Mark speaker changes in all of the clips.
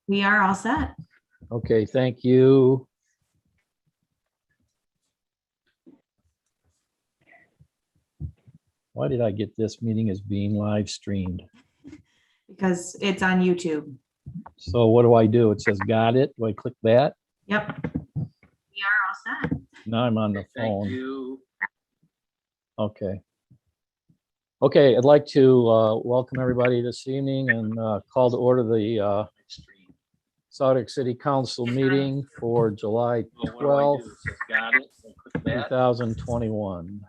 Speaker 1: We are all set.
Speaker 2: Okay, thank you. Why did I get this meeting is being live streamed?
Speaker 1: Because it's on YouTube.
Speaker 2: So what do? It says got it. Do I click that?
Speaker 1: Yep. We are all set.
Speaker 2: Now I'm on the
Speaker 3: Thank
Speaker 2: phone.
Speaker 3: you.
Speaker 2: Okay. Okay, I'd like to welcome everybody this evening and call to order the Sautic City Council meeting for July
Speaker 3: Well, what
Speaker 2: 12th,
Speaker 3: do? It says got it. So click that.
Speaker 2: 2021.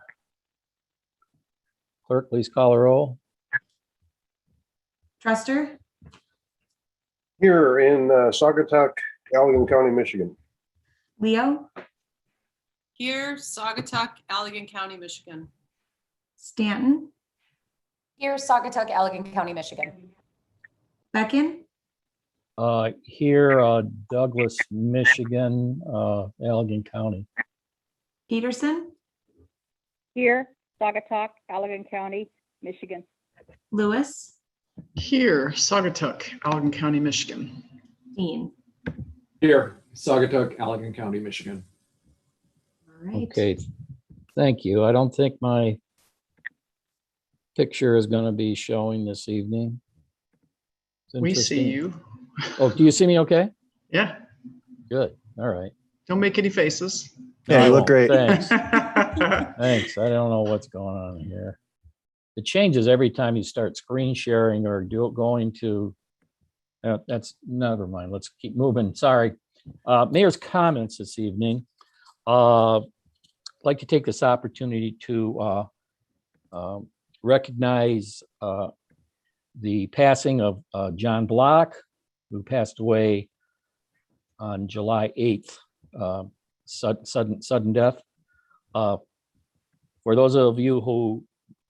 Speaker 2: Clerk, please call a roll.
Speaker 1: Truster,
Speaker 4: Here in Saugatuck, Allegan County, Michigan.
Speaker 1: Leo,
Speaker 5: Here, Saugatuck, Allegan County, Michigan.
Speaker 1: Stanton,
Speaker 6: Here, Saugatuck, Allegan County, Michigan.
Speaker 1: Becken,
Speaker 2: Here, Douglas, Michigan, Allegan County.
Speaker 1: Peterson,
Speaker 7: Here, Saugatuck, Allegan County, Michigan.
Speaker 1: Lewis,
Speaker 8: Here, Saugatuck, Allegan County, Michigan.
Speaker 1: Dean.
Speaker 9: Here, Saugatuck, Allegan County, Michigan.
Speaker 1: All right.
Speaker 2: Okay, thank you. I don't think my picture is going to be showing this evening. It's
Speaker 8: We see
Speaker 2: interesting.
Speaker 8: you.
Speaker 2: Oh, do you see me okay?
Speaker 8: Yeah,
Speaker 2: Good, all right.
Speaker 8: don't make any faces.
Speaker 10: Yeah,
Speaker 2: I
Speaker 10: you look
Speaker 2: won't.
Speaker 10: great.
Speaker 2: Thanks,
Speaker 8: Well,
Speaker 2: thanks. I don't know what's going on here. It changes every time you start screen sharing or going to, that's, never mind, let's keep moving, sorry. Mayor's comments this evening. I'd like to take this opportunity to recognize the passing of John Block, who passed away on July 8th, sudden death. For those of you who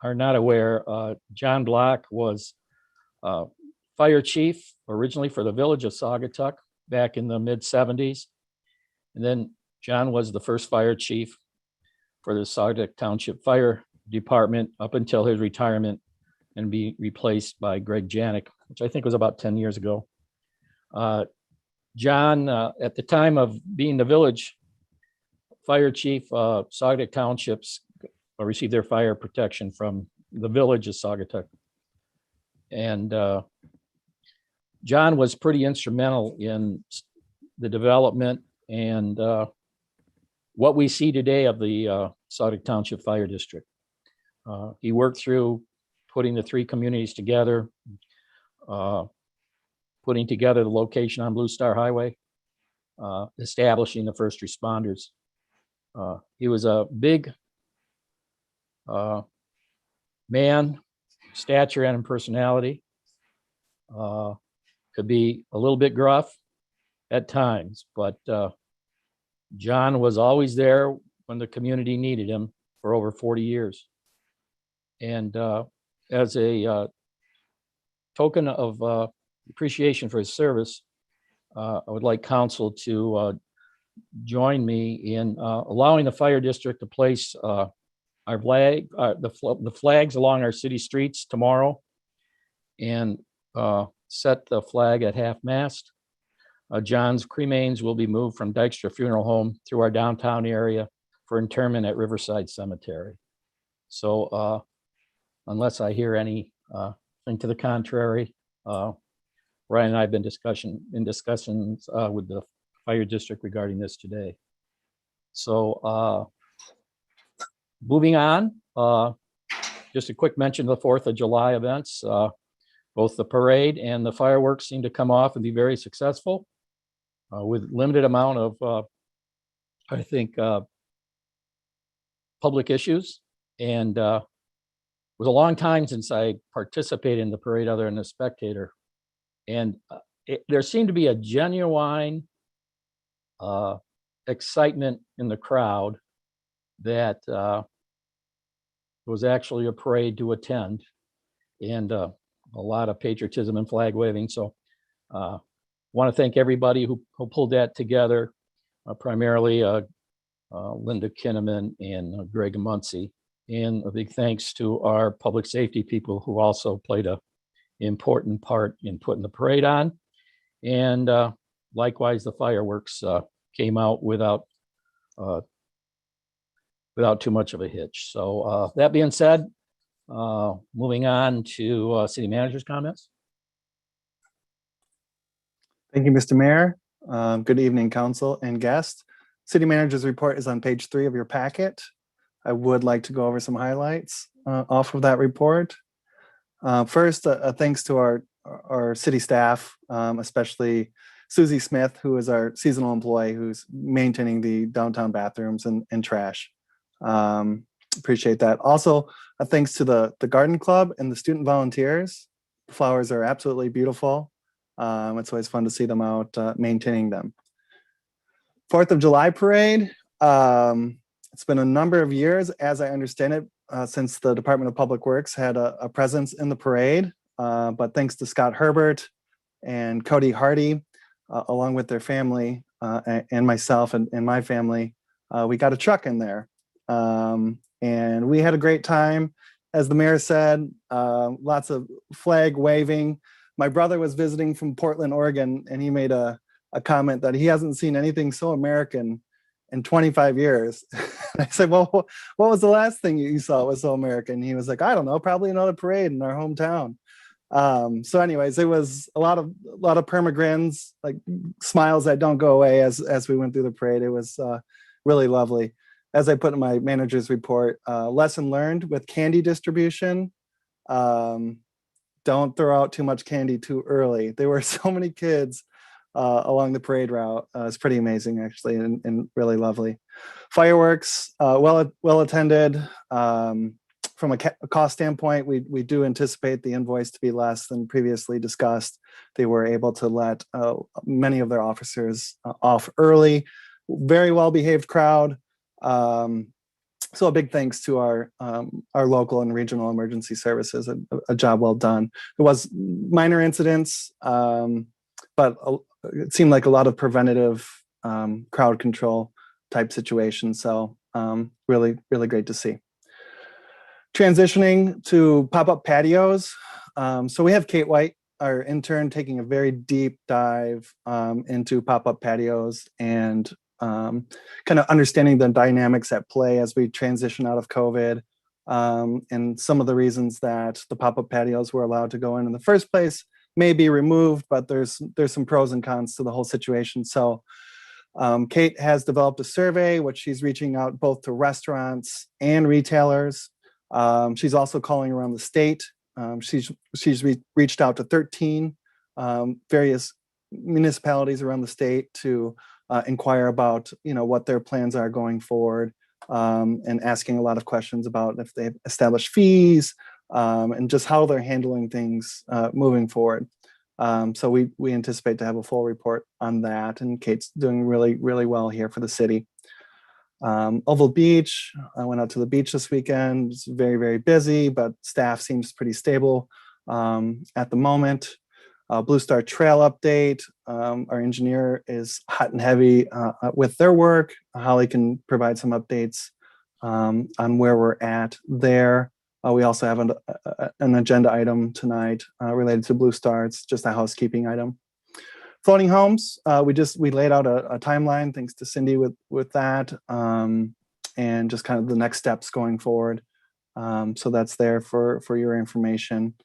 Speaker 2: are not aware, John Block was fire chief originally for the village of Saugatuck back in the mid-70s. And then John was the first fire chief for the Saugatuck Township Fire Department up until his retirement and be replaced by Greg Janik, which I think was about 10 years ago. John, at the time of being the village fire chief, Saugatuck Townships received their fire protection from the village of Saugatuck. And John was pretty instrumental in the development and what we see today of the Saugatuck Township Fire District. He worked through putting the three communities together, putting together the location on Blue Star Highway, establishing the first responders. He was a big man, stature and in personality. Could be a little bit gruff at times, but John was always there when the community needed him for over 40 years. And as a token of appreciation for his service, I would like council to join me in allowing the fire district to place our flag, the flags along our city streets tomorrow, and set the flag at half-mast. John's cremains will be moved from Dykstra Funeral Home through our downtown area for interment at Riverside Cemetery. So unless I hear anything to the contrary, Ryan and I have been in discussions with the fire district regarding this today. So moving on, just a quick mention of the 4th of July events. Both the parade and the fireworks seem to come off and be very successful with limited amount of, I think, public issues. And it was a long time since I participated in the parade other than a spectator. And there seemed to be a genuine excitement in the crowd that was actually a parade to attend, and a lot of patriotism and flag waving. So want to thank everybody who pulled that together, primarily Linda Kinnaman and Greg Muncie. And a big thanks to our public safety people who also played an important part in putting the parade on. And likewise, the fireworks came out without too much of a hitch. So that being said, moving on to city manager's comments.
Speaker 10: Thank you, Mr. Mayor. Good evening, council and guests. City manager's report is on page 3 of your packet. I would like to go over some highlights off of that report. First, thanks to our city staff, especially Susie Smith, who is our seasonal employee, who's maintaining the downtown bathrooms and trash. Appreciate that. Also, thanks to the garden club and the student volunteers. The flowers are absolutely beautiful. It's always fun to see them out maintaining them. 4th of July parade. It's been a number of years, as I understand it, since the Department of Public Works had a presence in the parade. But thanks to Scott Herbert and Cody Hardy, along with their family and myself and my family, we got a truck in there. And we had a great time. As the mayor said, lots of flag waving. My brother was visiting from Portland, Oregon, and he made a comment that he hasn't seen anything so American in 25 years. I said, well, what was the last thing you saw was so American? He was like, I don't know, probably another parade in our hometown. So anyways, it was a lot of permagrins, like smiles that don't go away as we went through the parade. It was really lovely. As I put in my manager's report, lesson learned with candy distribution. Don't throw out too much candy too early. There were so many kids along the parade route. It's pretty amazing, actually, and really lovely. Fireworks, well attended. From a cost standpoint, we do anticipate the invoice to be less than previously discussed. They were able to let many of their officers off early. Very well-behaved crowd. So a big thanks to our local and regional emergency services, a job well done. There was minor incidents, but it seemed like a lot of preventative crowd control type situations. So really, really great to see. Transitioning to pop-up patios. So we have Kate White, our intern, taking a very deep dive into pop-up patios and kind of understanding the dynamics at play as we transition out of COVID, and some of the reasons that the pop-up patios were allowed to go in the first place may be removed, but there's some pros and cons to the whole situation. So Kate has developed a survey, which she's reaching out both to restaurants and retailers. She's also calling around the state. She's reached out to 13 various municipalities around the state to inquire about what their plans are going forward, and asking a lot of questions about if they've established fees, and just how they're handling things moving forward. So we anticipate to have a full report on that, and Kate's doing really, really well here for the city. Oval Beach, I went out to the beach this weekend. It's very, very busy, but staff seems pretty stable at the moment. Blue Star Trail update. Our engineer is hot and heavy with their work. Holly can provide some updates on where we're at there. We also have an agenda item tonight related to Blue Star. It's just a housekeeping item. Floating homes, we laid out a timeline, thanks to Cindy with that, and just kind of the next steps going forward. So that's there for your information.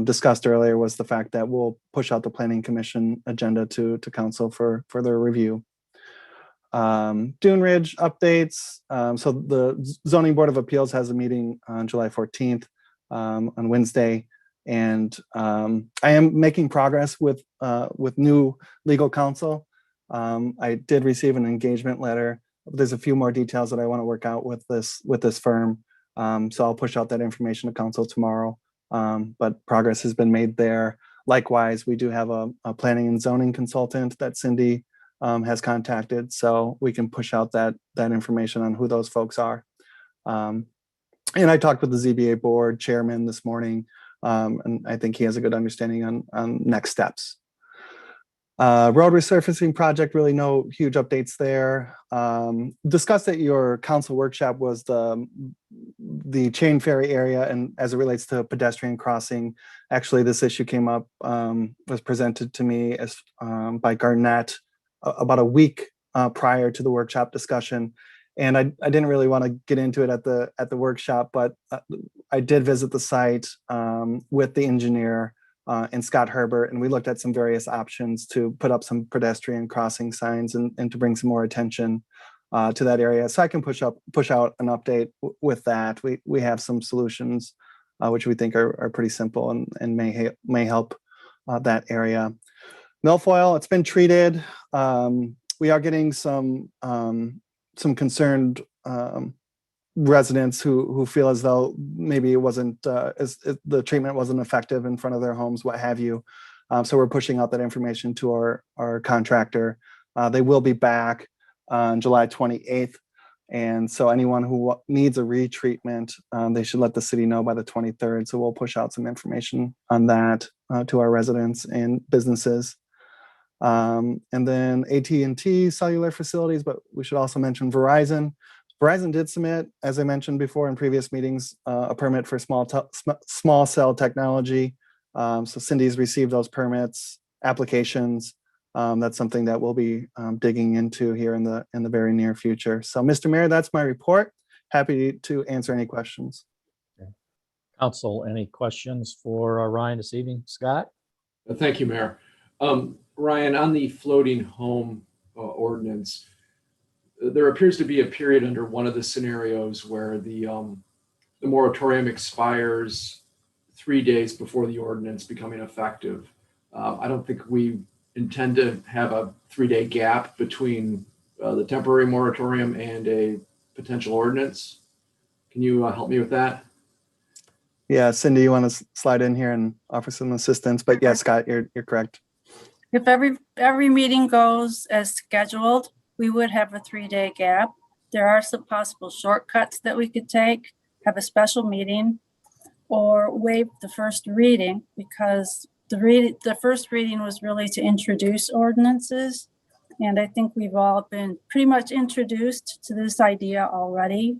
Speaker 10: Discussed earlier was the fact that we'll push out the Planning Commission agenda to council for further review. Dune Ridge updates. So the Zoning Board of Appeals has a meeting on July 14th on Wednesday. And I am making progress with new legal counsel. I did receive an engagement letter. There's a few more details that I want to work out with this firm. So I'll push out that information to council tomorrow. But progress has been made there. Likewise, we do have a planning and zoning consultant that Cindy has contacted, so we can push out that information on who those folks are. And I talked with the ZBA board chairman this morning, and I think he has a good understanding on next steps. Road resurfacing project, really no huge updates there. Discussed at your council workshop was the Chain Ferry area, and as it relates to pedestrian crossing, actually this issue came up, was presented to me as by Garnett about a week prior to the workshop discussion. And I didn't really want to get into it at the workshop, but I did visit the site with the engineer and Scott Herbert, and we looked at some various options to put up some pedestrian crossing signs and to bring some more attention to that area. So I can push out an update with that. We have some solutions which we think are pretty simple and may help that area. Milfoil, it's been treated. We are getting some concerned residents who feel as though maybe it wasn't the treatment wasn't effective in front of their homes, what have you. So we're pushing out that information to our contractor. They will be back on July 28th. And so anyone who needs a retreatment, they should let the city know by the 23rd. So we'll push out some information on that to our residents and businesses. And then AT&T cellular facilities, but we should also mention Verizon. Verizon did submit, as I mentioned before in previous meetings, a permit for small cell technology. So Cindy's received those permits, applications. That's something that we'll be digging into here in the very near future. So, Mr. Mayor, that's my report. Happy to answer any questions.
Speaker 2: Council, any questions for Ryan this evening? Scott?
Speaker 9: Thank you, Mayor. Ryan, on the floating home ordinance, there appears to be a period under one of the scenarios where the moratorium expires 3 days before the ordinance becoming effective. I don't think we intend to have a 3-day gap between the temporary moratorium and a potential ordinance. Can you help me with that?
Speaker 10: Yeah, Cindy, you want to slide in here and offer some assistance? But yeah, Scott, you're correct.
Speaker 11: If every meeting goes as scheduled, we would have a 3-day gap. There are some possible shortcuts that we could take, have a special meeting, or waive the first reading, because the first reading was really to introduce ordinances. And I think we've all been pretty much introduced to this idea already.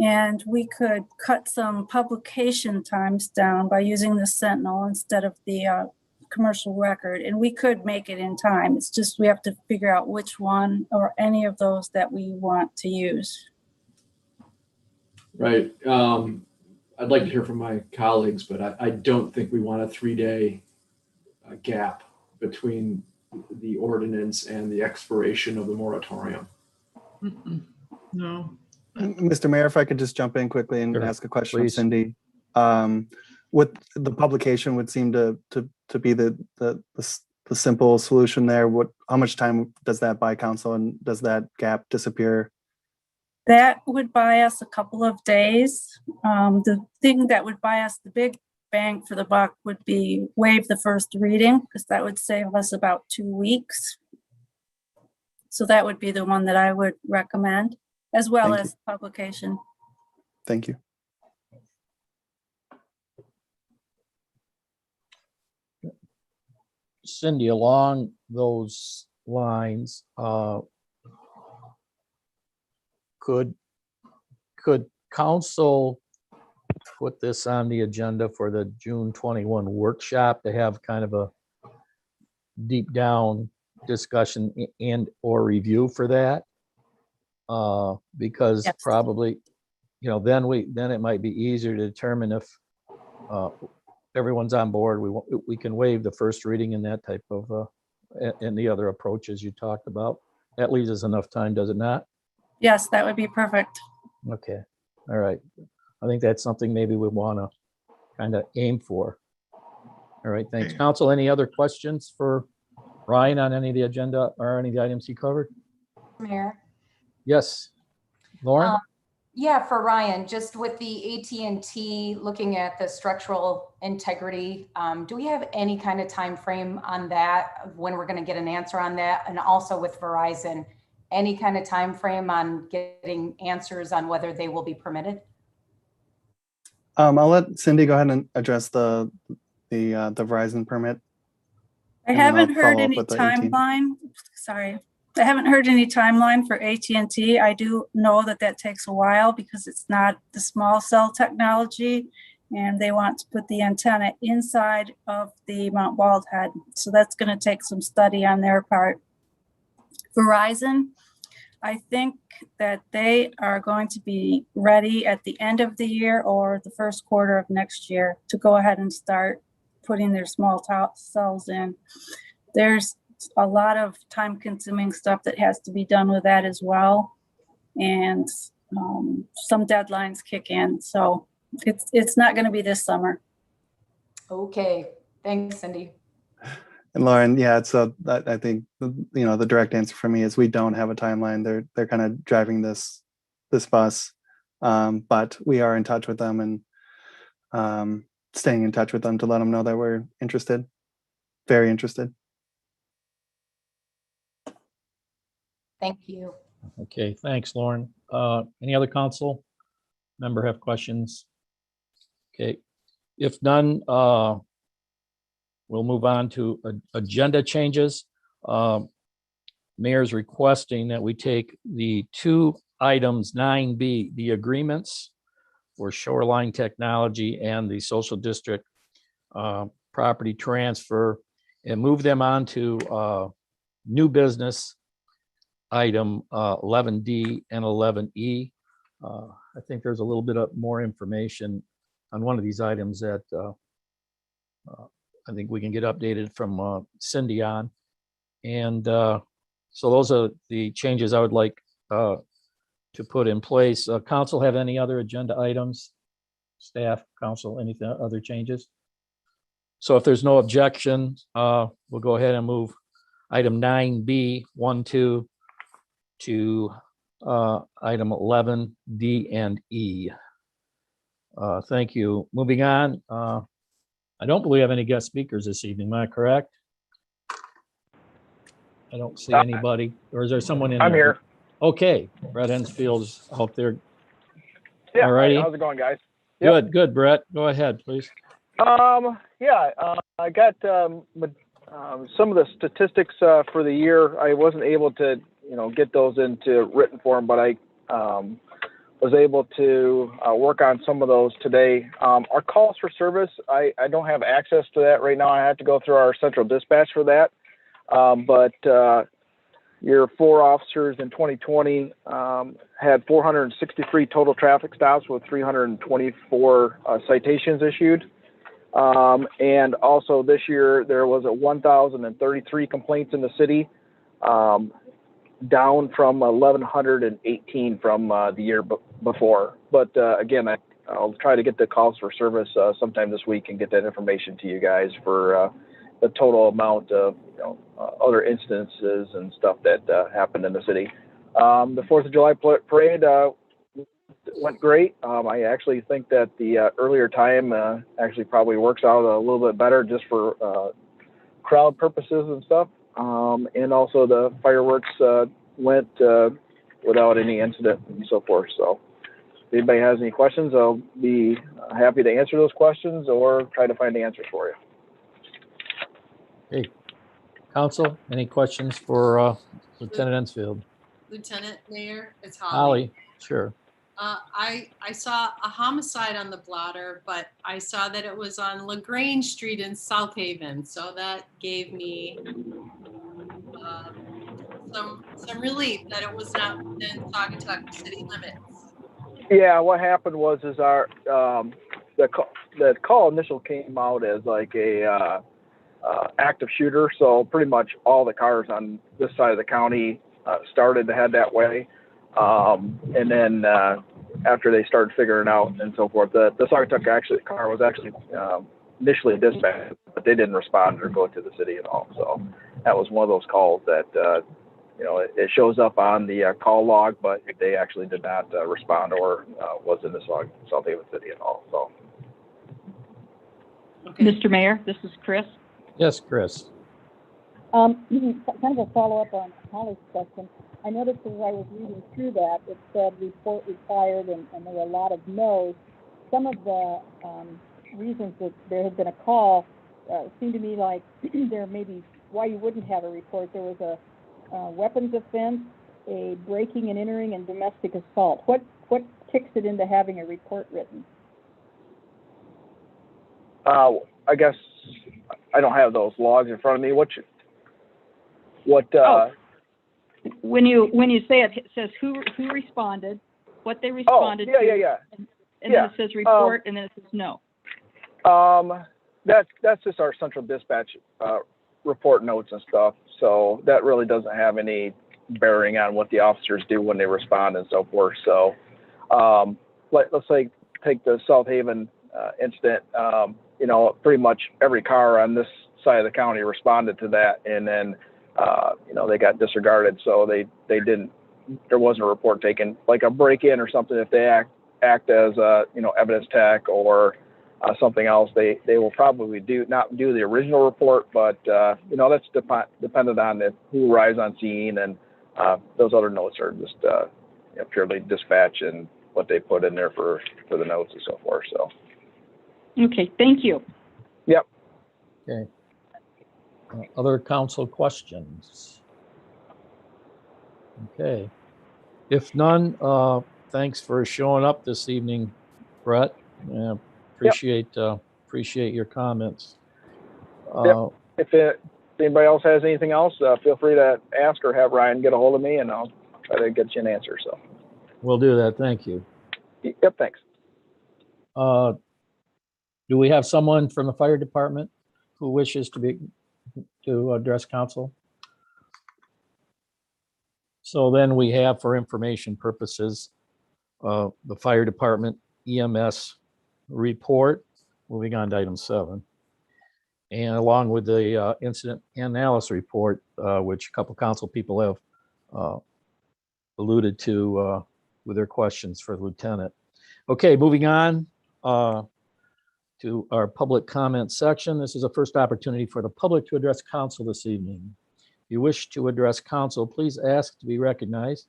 Speaker 11: And we could cut some publication times down by using the Sentinel instead of the commercial record, and we could make it in time. It's just we have to figure out which one or any of those that we want to use.
Speaker 9: Right. I'd like to hear from my colleagues, but I don't think we want a 3-day gap between the ordinance and the expiration of the moratorium.
Speaker 8: No.
Speaker 10: Mr. Mayor, if I could just jump in quickly and
Speaker 2: Sure,
Speaker 10: ask a question
Speaker 2: please.
Speaker 10: of Cindy. With the publication would seem to be the simple solution there. How much time does that buy council, and does that gap disappear?
Speaker 11: That would buy us a couple of days. The thing that would buy us the big bang for the buck would be waive the first reading, because that would save us about 2 weeks. So that would be the one that I would recommend, as well
Speaker 10: Thank
Speaker 11: as publication.
Speaker 10: Thank you.
Speaker 2: Cindy, along those lines, could council put this on the agenda for the June 21 workshop to have kind of a deep down discussion and or review for that? Because
Speaker 11: Yes.
Speaker 2: probably, then it might be easier to determine if everyone's on board. We can waive the first reading and that type of and the other approaches you talked about. That leaves us enough time, does it not?
Speaker 11: Yes, that would be perfect.
Speaker 2: Okay, all right. I think that's something maybe we want to kind of aim for. All right, thanks. Council, any other questions for Ryan on any of the agenda or any of the items he covered?
Speaker 6: Mayor.
Speaker 2: Yes, Lauren?
Speaker 6: Yeah, for Ryan, just with the AT&T looking at the structural integrity, do we have any kind of time frame on that, of when we're going to get an answer on that? And also with Verizon, any kind of time frame on getting answers on whether they will be permitted?
Speaker 10: I'll let Cindy go ahead and address the Verizon permit.
Speaker 11: I
Speaker 10: And then I'll
Speaker 11: haven't heard
Speaker 10: follow up
Speaker 11: any
Speaker 10: with the 18.
Speaker 11: timeline. Sorry. I haven't heard any timeline for AT&T. I do know that that takes a while because it's not the small cell technology, and they want to put the antenna inside of the Mount Wald head. So that's going to take some study on their part. Verizon, I think that they are going to be ready at the end of the year or the first quarter of next year to go ahead and start putting their small cells in. There's a lot of time consuming stuff that has to be done with that as well. And some deadlines kick in. So it's not going to be this summer.
Speaker 6: Okay, thanks, Cindy.
Speaker 10: And Lauren, yeah, so I think, you know, the direct answer for me is we don't have a timeline. They're kind of driving this bus, but we are in touch with them and staying in touch with them to let them know that we're interested, very interested.
Speaker 6: Thank you.
Speaker 2: Okay, thanks, Lauren. Any other council member have questions? Okay, if none, we'll move on to agenda changes. Mayor's requesting that we take the two items 9B, the agreements for Shoreline Technology and the social district property transfer, and move them on to new business item 11D and 11E. I think there's a little bit of more information on one of these items that I think we can get updated from Cindy on. And so those are the changes I would like to put in place. Council have any other agenda items? Staff, council, anything, other changes? So if there's no objection, we'll go ahead and move item 9B, 1, 2 to item 11D and E. Thank you. Moving on. I don't believe we have any guest speakers this evening. Am I correct? I don't see anybody. Or is there someone in there?
Speaker 12: I'm here.
Speaker 2: Okay. Brett Hensfield's out there.
Speaker 12: Yeah.
Speaker 2: All righty.
Speaker 12: How's it going, guys? Yep.
Speaker 2: Good, Brett. Go ahead, please.
Speaker 12: Yeah, I got some of the statistics for the year. I wasn't able to, get those into written form, but I was able to work on some of those today. Our calls for service, I don't have access to that right now. I have to go through our central dispatch for that. But your 4 officers in 2020 had 463 total traffic stops with 324 citations issued. And also this year there was 1,033 complaints in the city, down from 1,118 from the year before. But again, I'll try to get the calls for service sometime this week and get that information to you guys for the total amount of other instances and stuff that happened in the city. The 4th of July parade went great. I actually think that the earlier time actually probably works out a little bit better just for crowd purposes and stuff. And also the fireworks went without any incident and so forth. So if anybody has any questions, I'll be happy to answer those questions or try to find the answers for you.
Speaker 2: Hey, council, any questions for Lieutenant Ensfield?
Speaker 5: Lieutenant Mayor, it's Holly.
Speaker 2: Holly, sure.
Speaker 5: I saw a homicide on the blotter, but I saw that it was on LaGrange Street in South Haven. So that gave me some relief that it was not within Saugatuck city limits.
Speaker 12: Yeah, what happened was our the call initial came out as like a active shooter. So pretty much all the cars on this side of the county started to head that way. And then after they started figuring out and so forth, the Saugatuck car was actually initially dispatched, but they didn't respond or go to the city at all. So that was one of those calls that it shows up on the call log, but they actually did not respond or was in the South Haven City at all. So,
Speaker 5: Okay.
Speaker 7: Mr. Mayor, this is Chris.
Speaker 2: Yes, Chris.
Speaker 7: Kind of a follow-up on Holly's question. I noticed as I was reading through that, it said report required, and there were a lot of no's. Some of the reasons that there had been a call seemed to me like there may be why you wouldn't have a report. There was a weapons offense, a breaking and entering, and domestic assault. What kicks it into having a report written?
Speaker 12: I guess I don't have those logs in front of me.
Speaker 7: When you say it, it says who responded, what they responded to.
Speaker 12: Yeah.
Speaker 7: And
Speaker 12: Yeah.
Speaker 7: then it says report, and then it says no.
Speaker 12: That's just our central dispatch report notes and stuff. So that really doesn't have any bearing on what the officers do when they respond and so forth. So let's say take the South Haven incident. Pretty much every car on this side of the county responded to that, and then they got disregarded. So there wasn't a report taken. Like a break-in or something, if they act as evidence tech or something else, they will probably not do the original report, but that's dependent on who arrives on scene, and those other notes are just purely dispatch and what they put in there for the notes and so forth. So.
Speaker 7: Okay, thank you.
Speaker 12: Yep.
Speaker 2: Okay. Other council questions? Okay. If none, thanks for showing up this evening, Brett. Appreciate your comments.
Speaker 12: If anybody else has anything else, feel free to ask or have Ryan get a hold of me, and I'll try to get you an answer. So.
Speaker 2: We'll do that. Thank you.
Speaker 12: Yep. Thanks.
Speaker 2: Do we have someone from the fire department who wishes to address council? So then we have, for information purposes, the fire department EMS report, moving on to item 7. And along with the incident analysis report, which a couple council people have alluded to with their questions for the lieutenant. Okay, moving on to our public comment section. This is a first opportunity for the public to address council this evening. If you wish to address council, please ask to be recognized.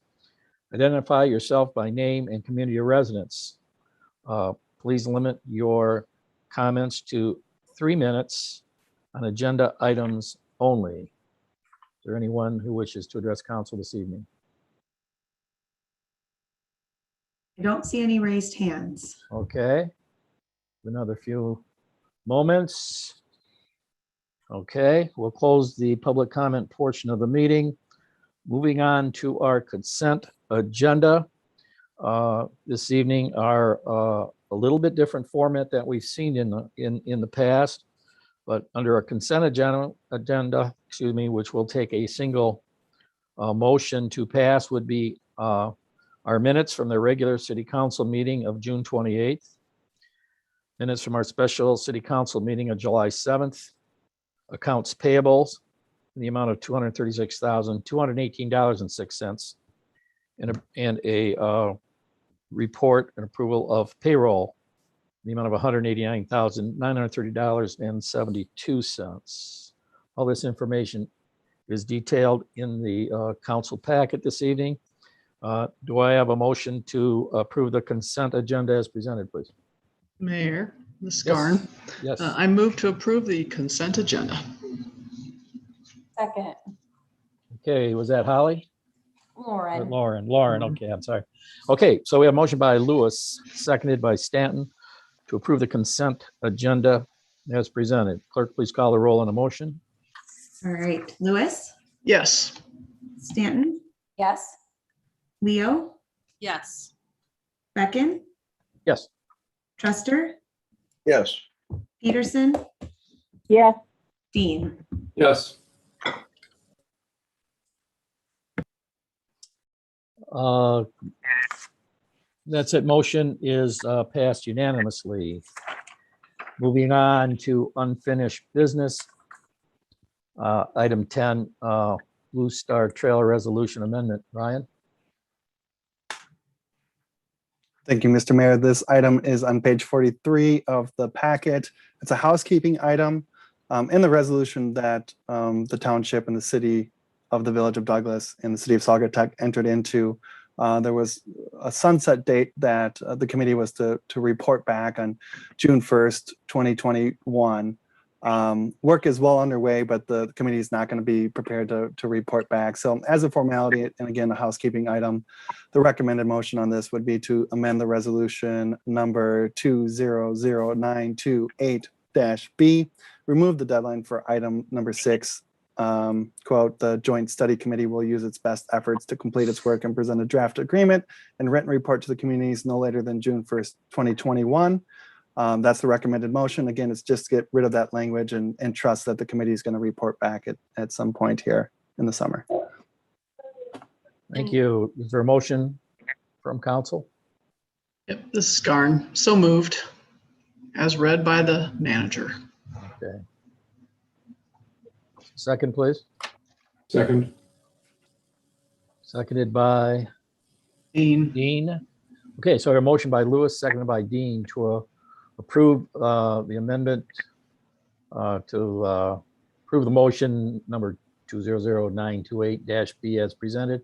Speaker 2: Identify yourself by name and community of residence. Please limit your comments to 3 minutes on agenda items only. Is there anyone who wishes to address council this evening?
Speaker 1: I don't see any raised hands.
Speaker 2: Okay. Another few moments. Okay, we'll close the public comment portion of the meeting. Moving on to our consent agenda. This evening are a little bit different format that we've seen in the past, but under a consent agenda, which will take a single motion to pass, would be our minutes from the regular city council meeting of June 28th. Minutes from our special city council meeting of July 7th. Accounts payables in the amount of $236,218.06. And a report and approval of payroll in the amount of $189,930.72. All this information is detailed in the council packet this evening. Do I have a motion to approve the consent agenda as presented, please?
Speaker 8: Mayor, Ms.
Speaker 2: Yes.
Speaker 8: Garn,
Speaker 2: Yes.
Speaker 8: I move to approve the consent agenda.
Speaker 6: Second,
Speaker 2: Okay, was that Holly?
Speaker 6: Lauren.
Speaker 2: Lauren, okay, I'm sorry. Okay, so we have a motion by Lewis, seconded by Stanton to approve the consent agenda as presented. Clerk, please call the roll on the motion.
Speaker 1: All right, Lewis,
Speaker 8: Yes.
Speaker 1: Stanton,
Speaker 6: Yes.
Speaker 1: Leo,
Speaker 5: Yes.
Speaker 1: Beckon,
Speaker 2: Yes.
Speaker 1: Truster,
Speaker 4: Yes.
Speaker 1: Peterson,
Speaker 7: Yes.
Speaker 1: Dean.
Speaker 9: Yes.
Speaker 2: That's it. Motion is passed unanimously. Moving on to unfinished business. Item 10, Blue Star Trail Resolution Amendment. Ryan?
Speaker 10: Thank you, Mr. Mayor. This item is on page 43 of the packet. It's a housekeeping item in the resolution that the township and the city of the Village of Douglas and the city of Saugatuck entered into. There was a sunset date that the committee was to report back on June 1st, 2021. Work is well underway, but the committee is not going to be prepared to report back. So as a formality, and again, a housekeeping item, the recommended motion on this would be to amend the resolution number 200928-B, remove the deadline for item number 6. Quote, the Joint Study Committee will use its best efforts to complete its work and present a draft agreement and written report to the communities no later than June 1st, 2021. That's the recommended motion. Again, it's just to get rid of that language and trust that the committee is going to report back at some point here in the summer.
Speaker 2: Thank you. Is there a motion from council?
Speaker 8: Yep, this is Garn. So moved, as read by the manager.
Speaker 2: Okay. Second, please.
Speaker 9: Second.
Speaker 2: Seconded by Dean. Okay, so a motion by Lewis, seconded by Dean to approve the amendment to approve the motion number 200928-B as presented.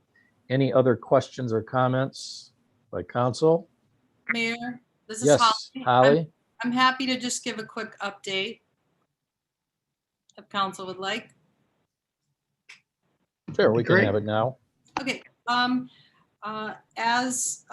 Speaker 2: Any other questions or comments by council?
Speaker 5: Mayor, this is
Speaker 2: Yes,
Speaker 5: Holly.
Speaker 2: Holly?
Speaker 5: I'm happy to just give a quick update if council would like.
Speaker 2: Sure, we can
Speaker 8: Great.
Speaker 2: have it now.
Speaker 5: Okay, as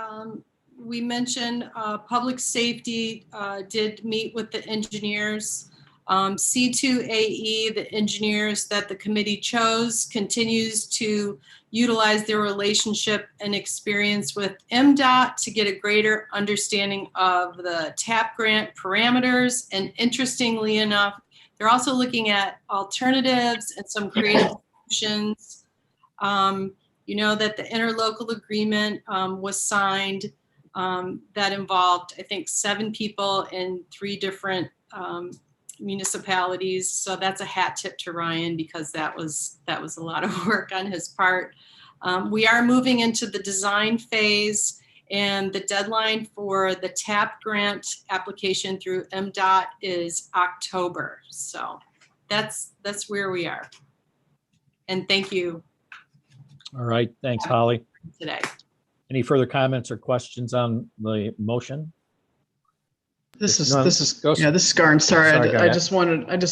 Speaker 5: we mentioned, public safety did meet with the engineers. C2AE, the engineers that the committee chose, continues to utilize their relationship and experience with MDOT to get a greater understanding of the TAP grant parameters. And interestingly enough, they're also looking at alternatives and some creative solutions. You know that the interlocal agreement was signed that involved, I think, 7 people in 3 different municipalities. So that's a hat tip to Ryan because that was a lot of work on his part. We are moving into the design phase, and the deadline for the TAP grant application through MDOT is October. So that's where we are. And thank you
Speaker 2: All right, thanks, Holly.
Speaker 5: today.
Speaker 2: Any further comments or questions on the motion?
Speaker 8: This
Speaker 2: If
Speaker 8: is
Speaker 2: none,
Speaker 8: this is
Speaker 2: go-
Speaker 8: yeah, this is Garn. Sorry,
Speaker 2: Sorry, go
Speaker 8: I
Speaker 2: ahead.
Speaker 8: just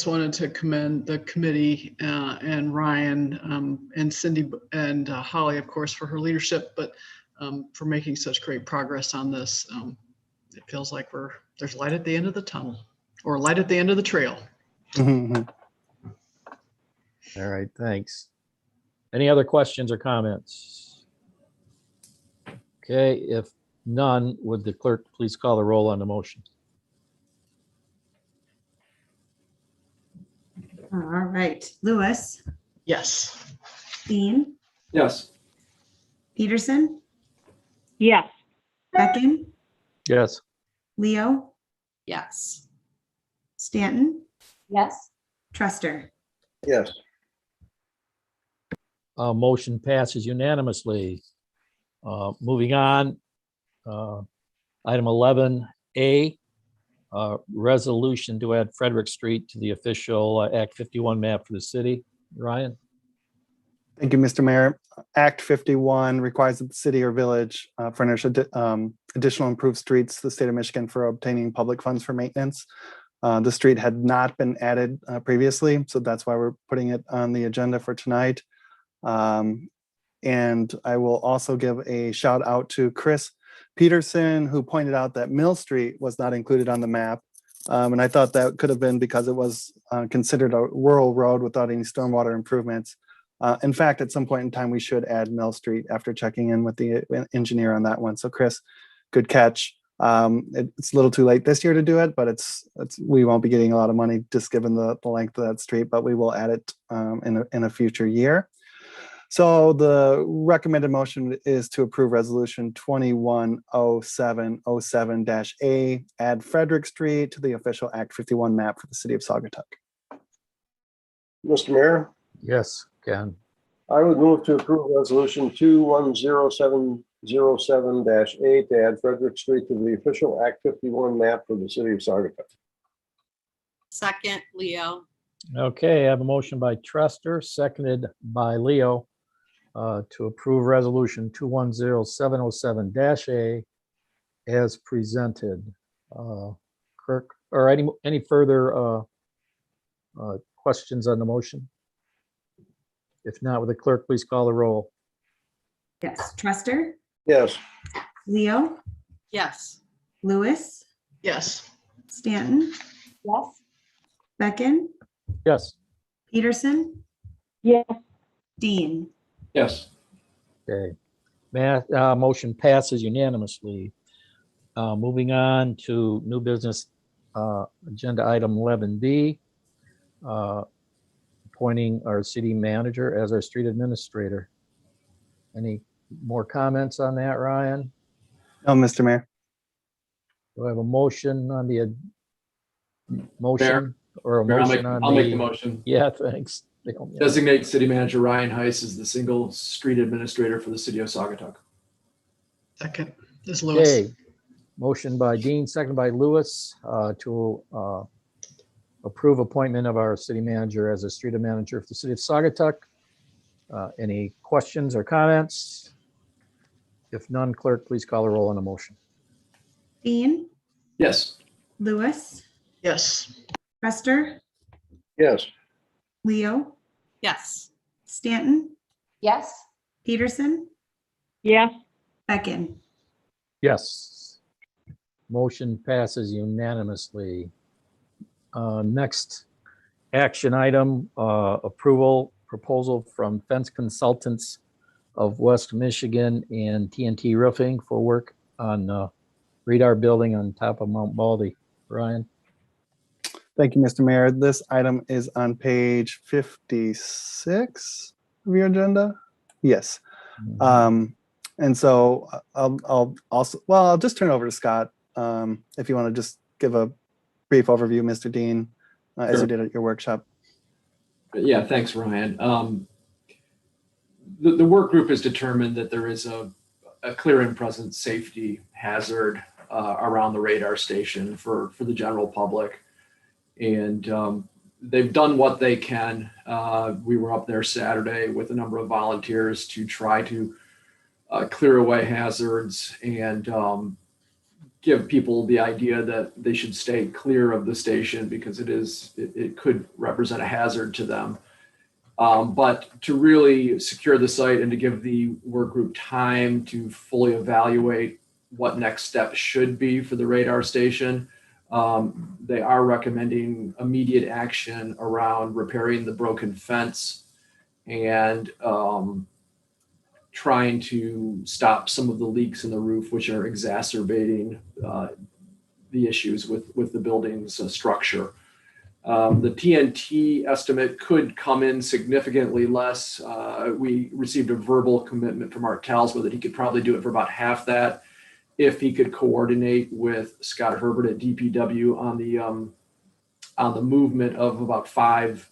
Speaker 8: wanted to commend the committee and Ryan and Cindy and Holly, of course, for her leadership, but for making such great progress on this. It feels like there's light at the end of the tunnel, or light at the end of the trail.
Speaker 10: Mhm.
Speaker 2: All right, thanks. Any other questions or comments? Okay, if none, would the clerk please call the roll on the motion?
Speaker 1: All right, Lewis,
Speaker 8: Yes.
Speaker 1: Dean,
Speaker 9: Yes.
Speaker 1: Peterson,
Speaker 7: Yes.
Speaker 1: Becken,
Speaker 2: Yes.
Speaker 1: Leo,
Speaker 5: Yes.
Speaker 1: Stanton,
Speaker 6: Yes.
Speaker 1: Truster.
Speaker 4: Yes.
Speaker 2: Motion passes unanimously. Moving on, item 11A, resolution to add Frederick Street to the official Act 51 map for the city. Ryan?
Speaker 10: Thank you, Mr. Mayor. Act 51 requires that the city or village furnish additional improved streets to the state of Michigan for obtaining public funds for maintenance. The street had not been added previously, so that's why we're putting it on the agenda for tonight. And I will also give a shout out to Chris Peterson, who pointed out that Mill Street was not included on the map. And I thought that could have been because it was considered a rural road without any stormwater improvements. In fact, at some point in time, we should add Mill Street after checking in with the engineer on that one. So Chris, good catch. It's a little too late this year to do it, but we won't be getting a lot of money just given the length of that street, but we will add it in a future year. So the recommended motion is to approve resolution 210707-A, add Frederick Street to the official Act 51 map for the city of Saugatuck.
Speaker 4: Mr. Mayor,
Speaker 2: Yes, Ken.
Speaker 4: I would move to approve resolution 210707-A to add Frederick Street to the official Act 51 map for the city of Saugatuck.
Speaker 5: Second, Leo.
Speaker 2: Okay, I have a motion by Truster, seconded by Leo, to approve resolution 210707-A as presented. Kirk, or any further Questions on the motion? If not, will the clerk please call the roll?
Speaker 1: Yes. Truster,
Speaker 4: Yes.
Speaker 1: Leo,
Speaker 5: Yes.
Speaker 1: Lewis,
Speaker 8: Yes.
Speaker 1: Stanton,
Speaker 6: Yes.
Speaker 1: Beckon,
Speaker 2: Yes.
Speaker 1: Peterson,
Speaker 7: yes,
Speaker 1: Dean.
Speaker 9: Yes.
Speaker 2: Okay. Motion passes unanimously. Moving on to new business, agenda item 11B. Appointing our city manager as our street administrator. Any more comments on that, Ryan?
Speaker 10: No, Mr. Mayor.
Speaker 2: Do I have a motion on the motion or a
Speaker 9: Mayor,
Speaker 2: motion on the?
Speaker 9: I'll make the motion.
Speaker 2: Yeah, thanks.
Speaker 9: Designate City Manager Ryan Heiss as the single street administrator for the city of Saugatuck.
Speaker 8: Second, this is Lewis.
Speaker 2: Okay, motion by Dean, second by Lewis, to approve appointment of our city manager as a street manager for the city of Saugatuck. Any questions or comments? If none, clerk, please call the roll on the motion.
Speaker 1: Dean,
Speaker 9: Yes.
Speaker 1: Lewis,
Speaker 8: Yes.
Speaker 1: Truster,
Speaker 4: Yes.
Speaker 1: Leo,
Speaker 5: Yes.
Speaker 1: Stanton,
Speaker 6: Yes.
Speaker 1: Peterson,
Speaker 7: yes,
Speaker 1: Beckon.
Speaker 2: Yes. Motion passes unanimously. Next action item, approval proposal from Fence Consultants of West Michigan and TNT Roofing for work on radar building on top of Mount Baldy. Ryan?
Speaker 10: Thank you, Mr. Mayor. This item is on page 56 of your agenda. Yes. And so I'll also, well, I'll just turn it over to Scott. If you want to just give a brief overview, Mr. Dean, as
Speaker 9: Sure.
Speaker 10: you did at your workshop.
Speaker 9: Yeah, thanks, Ryan. The work group has determined that there is a clear and present safety hazard around the radar station for the general public. And they've done what they can. We were up there Saturday with a number of volunteers to try to clear away hazards and give people the idea that they should stay clear of the station because it could represent a hazard to them. But to really secure the site and to give the work group time to fully evaluate what next steps should be for the radar station, they are recommending immediate action around repairing the broken fence and trying to stop some of the leaks in the roof, which are exacerbating the issues with the building's structure. The TNT estimate could come in significantly less. We received a verbal commitment from Art Talsma that he could probably do it for about half that if he could coordinate with Scott Herbert at DPW on the movement of about 5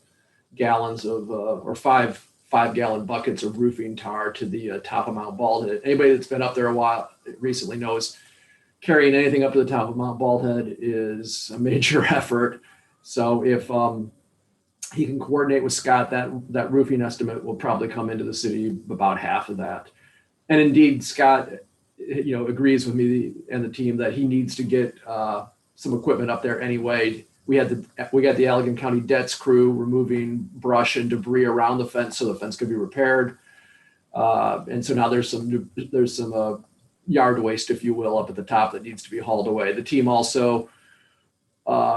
Speaker 9: gallons of or five 5-gallon buckets of roofing tar to the top of Mount Baldhead. Anybody that's been up there a while recently knows carrying anything up to the top of Mount Baldhead is a major effort. So if he can coordinate with Scott, that roofing estimate will probably come into the city about half of that. And indeed, Scott, agrees with me and the team that he needs to get some equipment up there anyway. We got the Allegan County Debts crew removing brush and debris around the fence so the fence could be repaired. And so now there's some yard waste, if you will, up at the top that needs to be hauled away. The team also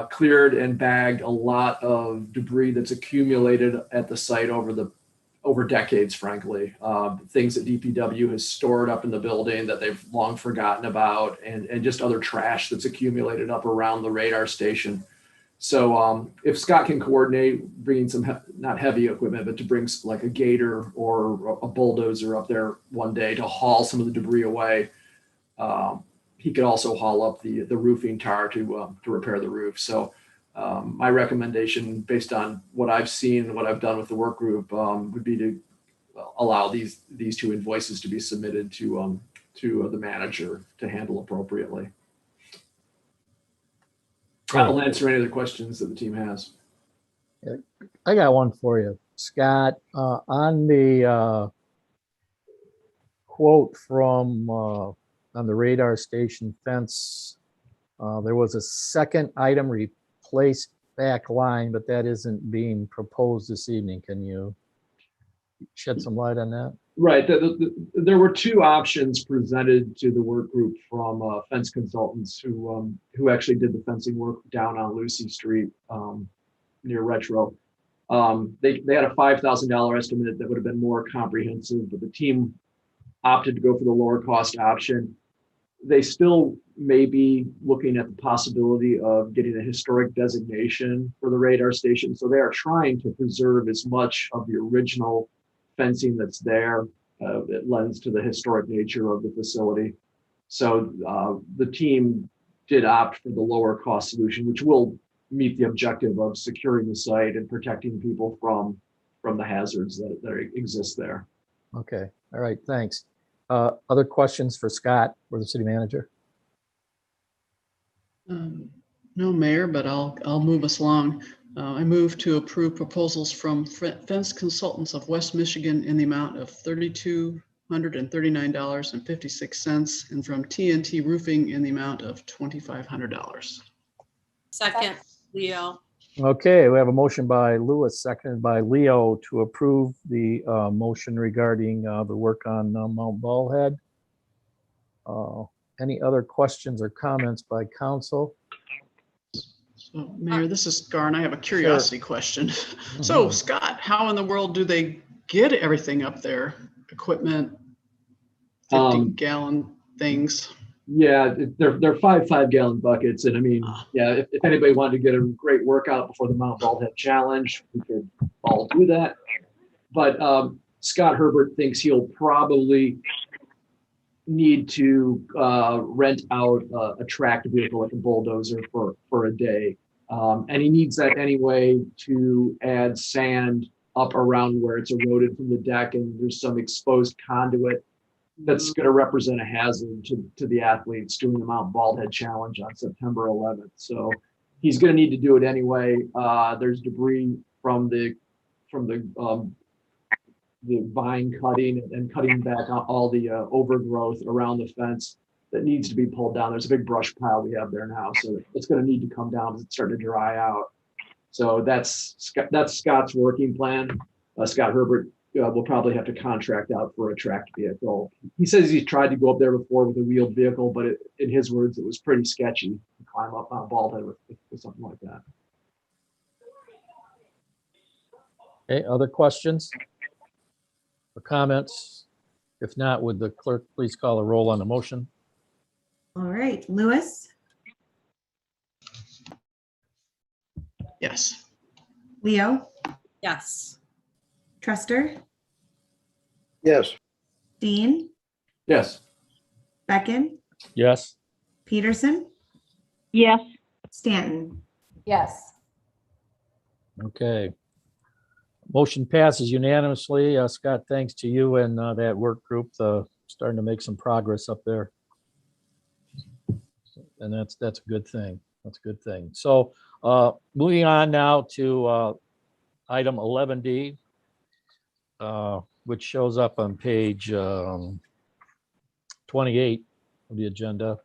Speaker 9: cleared and bagged a lot of debris that's accumulated at the site over decades, frankly. Things that DPW has stored up in the building that they've long forgotten about, and just other trash that's accumulated up around the radar station. So if Scott can coordinate bringing some, not heavy equipment, but to bring like a gator or a bulldozer up there one day to haul some of the debris away, he could also haul up the roofing tar to repair the roof. So my recommendation, based on what I've seen and what I've done with the work group, would be to allow these 2 invoices to be submitted to the manager to handle appropriately. I'll answer any other questions that the team has.
Speaker 2: I got one for you, Scott. On the quote from on the radar station fence, there was a second item replaced back line, but that isn't being proposed this evening. Can you shed some light on that?
Speaker 9: Right. There were two options presented to the work group from fence consultants who actually did the fencing work down on Lucy Street near Retro. They had a $5,000 estimate that would have been more comprehensive, but the team opted to go for the lower cost option. They still may be looking at the possibility of getting a historic designation for the radar station. So they are trying to preserve as much of the original fencing that's there. It lends to the historic nature of the facility. So the team did opt for the lower cost solution, which will meet the objective of securing the site and protecting people from the hazards that exist there.
Speaker 2: Okay, all right, thanks. Other questions for Scott or the city manager?
Speaker 8: No, Mayor, but I'll move us along. I move to approve proposals from Fence Consultants of West Michigan in the amount of $3,239.56 and from TNT Roofing in the amount of $2,500.
Speaker 5: Second, Leo.
Speaker 2: Okay, we have a motion by Lewis, seconded by Leo to approve the motion regarding the work on Mount Ballhead. Any other questions or comments by council?
Speaker 8: So, Mayor, this is Garn. I have a curiosity question. So, Scott, how in the world do they get everything up there? Equipment, 50-gallon things?
Speaker 9: Yeah, they're 5-gallon buckets. And I mean, yeah, if anybody wanted to get a great workout before the Mount Baldhead Challenge, we could all do that. But Scott Herbert thinks he'll probably need to rent out a tracked vehicle like a bulldozer for a day. And he needs that anyway to add sand up around where it's eroded from the deck and there's some exposed conduit that's going to represent a hazard to the athletes doing the Mount Baldhead Challenge on September 11th. So he's going to need to do it anyway. There's debris from the vine cutting and cutting back all the overgrowth around the fence that needs to be pulled down. There's a big brush pile we have there now, so it's going to need to come down as it's starting to dry out. So that's Scott's working plan. Scott Herbert will probably have to contract out for a tracked vehicle. He says he's tried to go up there before with a wheeled vehicle, but in his words, it was pretty sketchy to climb up Mount Baldhead with something like that.
Speaker 2: Okay, other questions or comments? If not, would the clerk please call a roll on the motion?
Speaker 1: All right, Lewis,
Speaker 8: Yes.
Speaker 1: Leo,
Speaker 5: Yes.
Speaker 1: Truster,
Speaker 4: Yes.
Speaker 1: Dean,
Speaker 9: Yes.
Speaker 1: Beckon,
Speaker 2: Yes.
Speaker 1: Peterson,
Speaker 7: Yes.
Speaker 1: Stanton.
Speaker 6: Yes.
Speaker 2: Okay. Motion passes unanimously. Scott, thanks to you and that work group, starting to make some progress up there. And that's a good thing. That's a good thing. So moving on now to item 11D, which shows up on page 28 of the agenda.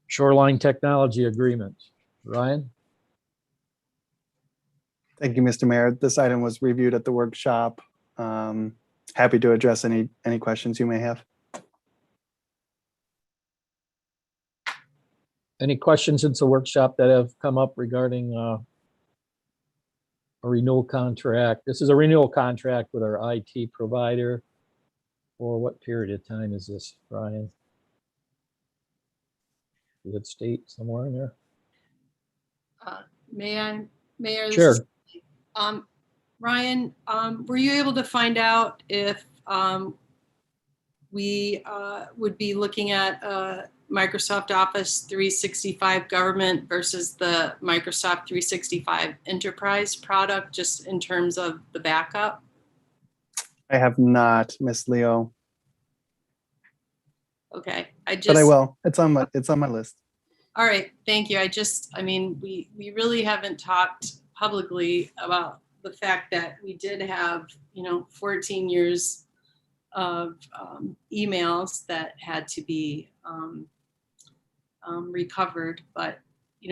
Speaker 2: Shoreline Technology Agreement. Ryan?
Speaker 10: Thank you, Mr. Mayor. This item was reviewed at the workshop. Happy to address any questions you may have.
Speaker 2: Any questions since the workshop that have come up regarding a renewal contract? This is a renewal contract with our IT provider. For what period of time is this, Ryan? Does it state somewhere in there?
Speaker 5: Mayor,
Speaker 2: Sure.
Speaker 5: Ryan, were you able to find out if we would be looking at Microsoft Office 365 Government versus the Microsoft 365 Enterprise product, just in terms of the backup?
Speaker 10: I have not, Miss Leo,
Speaker 5: Okay,
Speaker 10: but I will. It's on my list.
Speaker 5: All right, thank you. We really haven't talked publicly about the fact that we did have, 14 years of emails that had to be recovered, but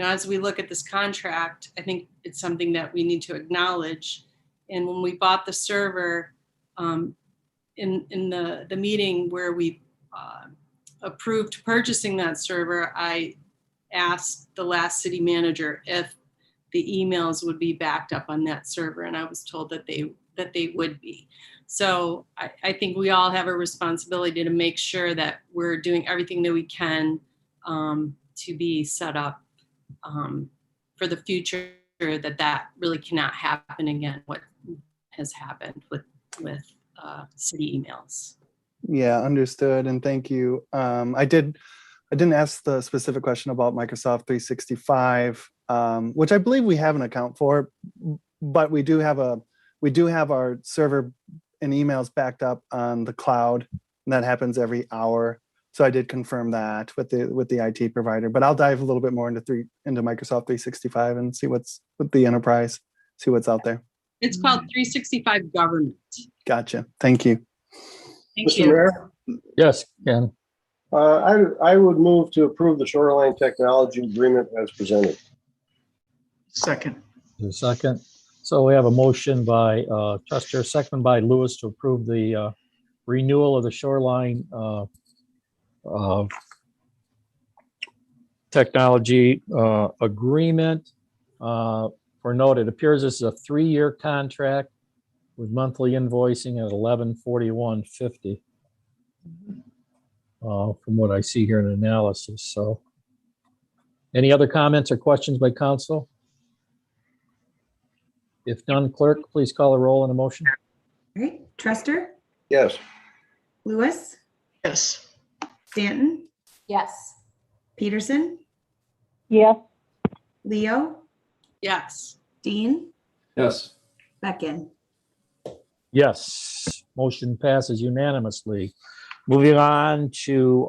Speaker 5: as we look at this contract, I think it's something that we need to acknowledge. And when we bought the server, in the meeting where we approved purchasing that server, I asked the last city manager if the emails would be backed up on that server, and I was told that they would be. So I think we all have a responsibility to make sure that we're doing everything that we can to be set up for the future, that really cannot happen again, what has happened with city emails.
Speaker 10: Yeah, understood. And thank you. I didn't ask the specific question about Microsoft 365, which I believe we have an account for, but we do have our server and emails backed up on the cloud, and that happens every hour. So I did confirm that with the IT provider, but I'll dive a little bit more into Microsoft 365 and see what's with the enterprise, see what's out there.
Speaker 5: It's called 365 Government.
Speaker 10: Gotcha. Thank you.
Speaker 5: Thank
Speaker 4: Mr.
Speaker 5: you.
Speaker 4: Mayor,
Speaker 2: Yes, Ken.
Speaker 4: I would move to approve the Shoreline Technology Agreement as presented.
Speaker 8: Second.
Speaker 2: A second. So we have a motion by Truster, second by Lewis, to approve the renewal of the Shoreline technology agreement. For note, it appears this is a 3-year contract with monthly invoicing at $1141.50. From what I see here in analysis. So any other comments or questions by council? If none, clerk, please call the roll on the motion.
Speaker 1: All right, Truster,
Speaker 4: Yes.
Speaker 1: Lewis,
Speaker 8: Yes.
Speaker 1: Stanton,
Speaker 6: Yes.
Speaker 1: Peterson,
Speaker 7: Yes.
Speaker 1: Leo,
Speaker 5: Yes.
Speaker 1: Dean,
Speaker 9: Yes.
Speaker 1: Beckon.
Speaker 2: Yes, motion passes unanimously. Moving on to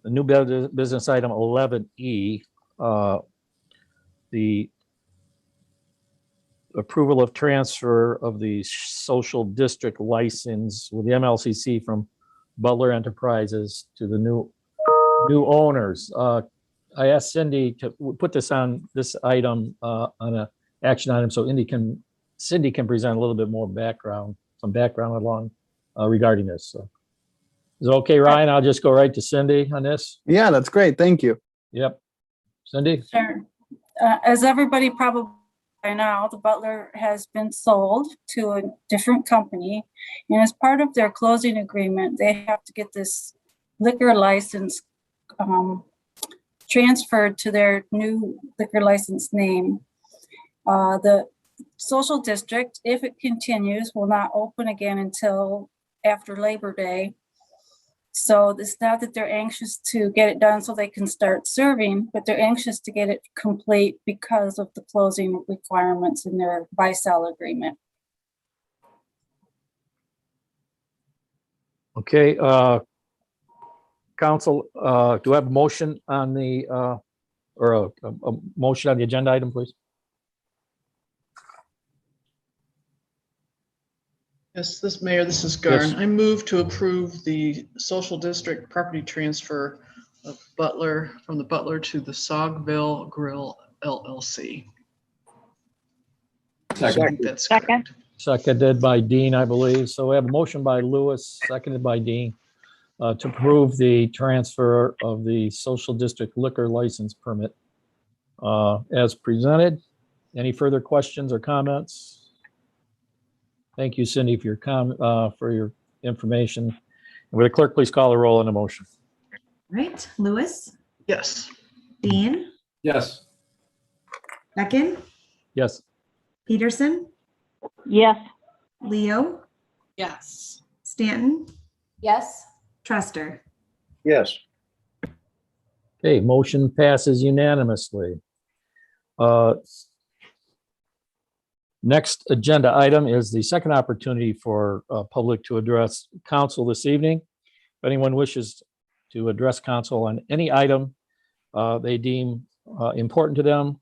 Speaker 2: the new business item 11E, the approval of transfer of the social district license with the MLCC from Butler Enterprises to the new owners. I asked Cindy to put this on this item on an action item so Cindy can present a little bit more background, some background along regarding this. So, is it okay, Ryan? I'll just go right to Cindy on this.
Speaker 10: Yeah, that's great. Thank you.
Speaker 2: Yep. Cindy?
Speaker 11: Sure. As everybody probably by now, the Butler has been sold to a different company. And as part of their closing agreement, they have to get this liquor license transferred to their new liquor license name. The social district, if it continues, will not open again until after Labor Day. So it's not that they're anxious to get it done so they can start serving, but they're anxious to get it complete because of the closing requirements in their buy-sell agreement.
Speaker 2: Okay, council, do I have a motion on the, or a motion on the agenda item, please?
Speaker 8: Yes, Mayor, this is Garn. I move to approve the social district property transfer of Butler, from the Butler to the Sogville Grill LLC. I think that's correct.
Speaker 2: Seconded by Dean, I believe. So we have a motion by Lewis, seconded by Dean, to approve the transfer of the social district liquor license permit as presented. Any further questions or comments? Thank you, Cindy, for your information. Will the clerk please call the roll on the motion?
Speaker 1: All right, Lewis,
Speaker 8: Yes.
Speaker 1: Dean,
Speaker 9: Yes.
Speaker 1: Beckon,
Speaker 2: Yes.
Speaker 1: Peterson,
Speaker 7: Yes.
Speaker 1: Leo,
Speaker 5: Yes.
Speaker 1: Stanton,
Speaker 6: Yes.
Speaker 1: Truster.
Speaker 4: Yes.
Speaker 2: Okay, motion passes unanimously. Next agenda item is the second opportunity for public to address council this evening. If anyone wishes to address council on any item they deem important to them,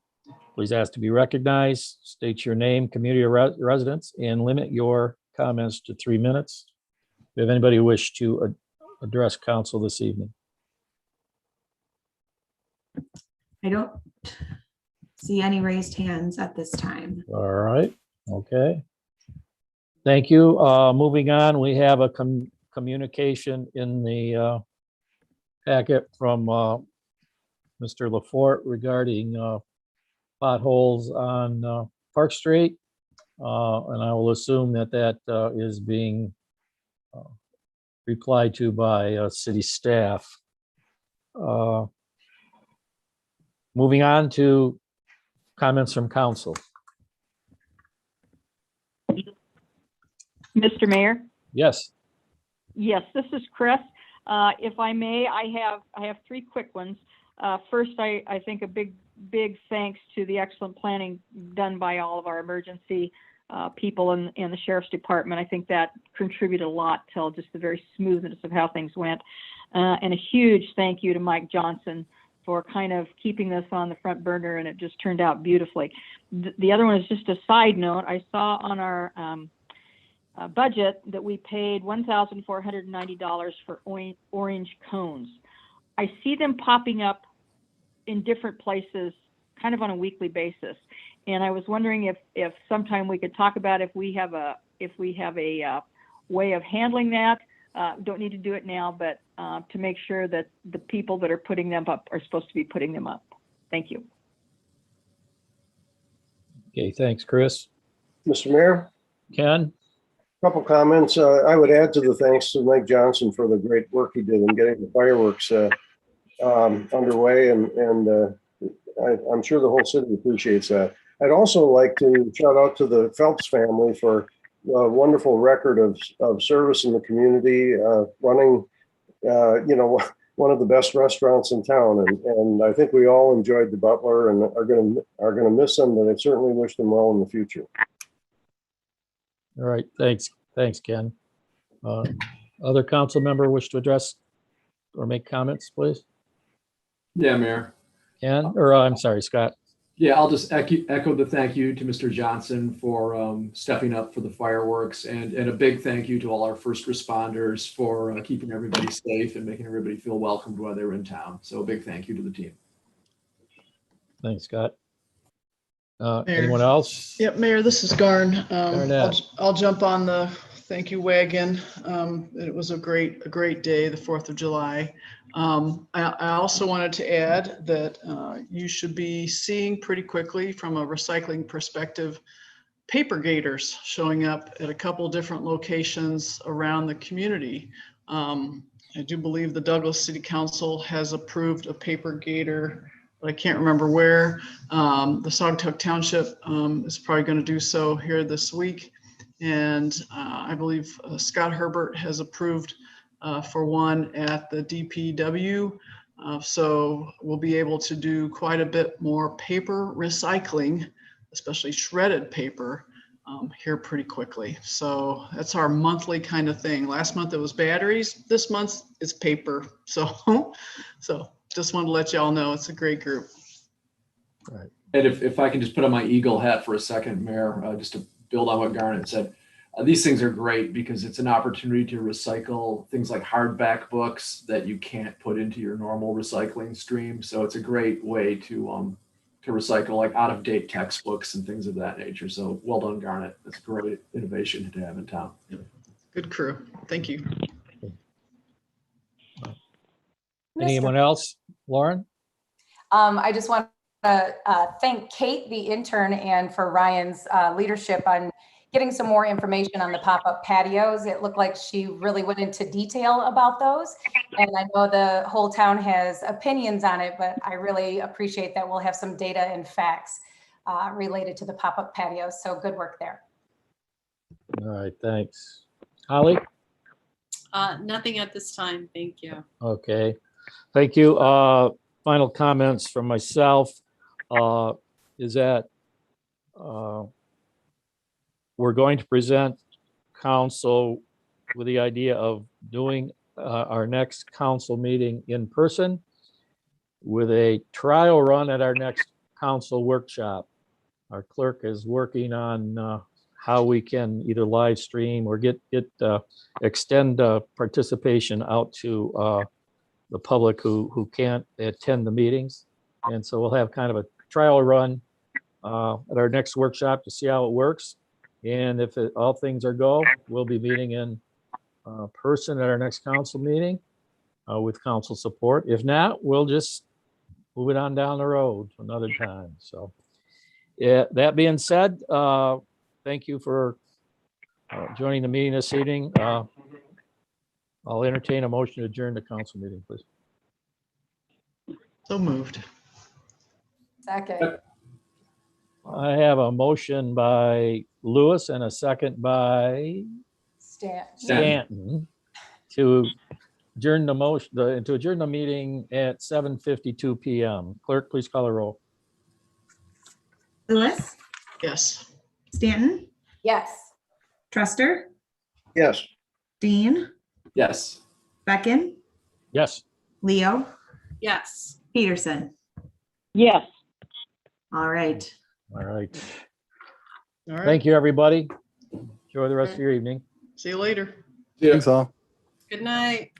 Speaker 2: please ask to be recognized, state your name, community or residence, and limit your comments to 3 minutes. Do you have anybody who wish to address council this evening?
Speaker 1: I don't see any raised hands at this time.
Speaker 2: All right, okay. Thank you. Moving on, we have a communication in the packet from Mr. Lafort regarding potholes on Park Street. And I will assume that that is being replied to by city staff. Moving on to comments from council.
Speaker 13: Mr. Mayor?
Speaker 2: Yes,
Speaker 13: Yes, this is Chris. If I may, I have three quick ones. First, I think a big thanks to the excellent planning done by all of our emergency people in the sheriff's department. I think that contributed a lot to just the very smoothness of how things went. And a huge thank you to Mike Johnson for kind of keeping this on the front burner, and it just turned out beautifully. The other one is just a side note. I saw on our budget that we paid $1,490 for orange cones. I see them popping up in different places kind of on a weekly basis. And I was wondering if sometime we could talk about if we have a way of handling that. Don't need to do it now, but to make sure that the people that are putting them up are supposed to be putting them up. Thank you.
Speaker 2: okay, thanks, Chris.
Speaker 4: Mr. Mayor,
Speaker 2: Ken?
Speaker 4: couple comments. I would add to the thanks to Mike Johnson for the great work he did in getting the fireworks underway, and I'm sure the whole city appreciates that. I'd also like to shout out to the Phelps family for a wonderful record of service in the community, running, one of the best restaurants in town. And I think we all enjoyed the Butler and are gonna miss them, but I certainly wish them well in the future.
Speaker 2: All right, thanks, Ken. Other council member wish to address or make comments, please?
Speaker 9: Yeah, Mayor.
Speaker 2: Ken, or I'm sorry, Scott.
Speaker 9: Yeah, I'll just echo the thank you to Mr. Johnson for stepping up for the fireworks, and a big thank you to all our first responders for keeping everybody safe and making everybody feel welcomed while they were in town. So a big thank you to the team.
Speaker 2: Thanks, Scott. Anyone else?
Speaker 8: Yep, Mayor, this is Garn.
Speaker 2: Garnett.
Speaker 8: I'll jump on the thank you wagon. It was a great day, the 4th of July. I also wanted to add that you should be seeing pretty quickly, from a recycling perspective, paper gators showing up at a couple different locations around the community. I do believe the Douglas City Council has approved a paper gator, but I can't remember where. The Saugatuck Township is probably going to do so here this week. And I believe Scott Herbert has approved for one at the DPW. So we'll be able to do quite a bit more paper recycling, especially shredded paper, here pretty quickly. So that's our monthly kind of thing. Last month it was batteries. This month it's paper. So just wanted to let y'all know it's a great group.
Speaker 2: Right.
Speaker 9: And if I can just put on my Eagle hat for a second, Mayor, just to build on what Garnet said. These things are great because it's an opportunity to recycle things like hardback books that you can't put into your normal recycling stream. So it's a great way to recycle like out-of-date textbooks and things of that nature. So well done, Garnet. That's a great innovation to have in town.
Speaker 8: Good crew. Thank you.
Speaker 2: Anyone else? Lauren?
Speaker 6: I just want to thank Kate, the intern, and for Ryan's leadership on getting some more information on the pop-up patios. It looked like she really went into detail about those. And I know the whole town has opinions on it, but I really appreciate that we'll have some data and facts related to the pop-up patios. So good work there.
Speaker 2: All right, thanks. Holly?
Speaker 5: Nothing at this time. Thank you.
Speaker 2: Okay, thank you. Final comments from myself is that we're going to present council with the idea of doing our next council meeting in person with a trial run at our next council workshop. Our clerk is working on how we can either live stream or extend participation out to the public who can't attend the meetings. And so we'll have kind of a trial run at our next workshop to see how it works. And if all things are go, we'll be meeting in person at our next council meeting with council support. If not, we'll just move it on down the road another time. So yeah, that being said, thank you for joining the meeting this evening. I'll entertain a motion to adjourn the council meeting, please.
Speaker 8: So moved.
Speaker 6: Second.
Speaker 2: I have a motion by Lewis and a second by Stanton to adjourn the motion, to adjourn the meeting at 7:52 PM. Clerk, please call the roll.
Speaker 1: Lewis,
Speaker 8: Yes.
Speaker 1: Stanton,
Speaker 6: Yes.
Speaker 1: Truster,
Speaker 4: Yes.
Speaker 1: Dean,
Speaker 9: Yes.
Speaker 1: Beckon,
Speaker 2: Yes.
Speaker 1: Leo,
Speaker 5: Yes.
Speaker 1: Peterson.
Speaker 13: Yes.
Speaker 1: All right.
Speaker 2: All right.
Speaker 8: All right.
Speaker 2: Thank you, everybody. Enjoy the rest of your evening.
Speaker 8: See you later.
Speaker 9: Yeah.
Speaker 10: Thanks all.
Speaker 5: Good night.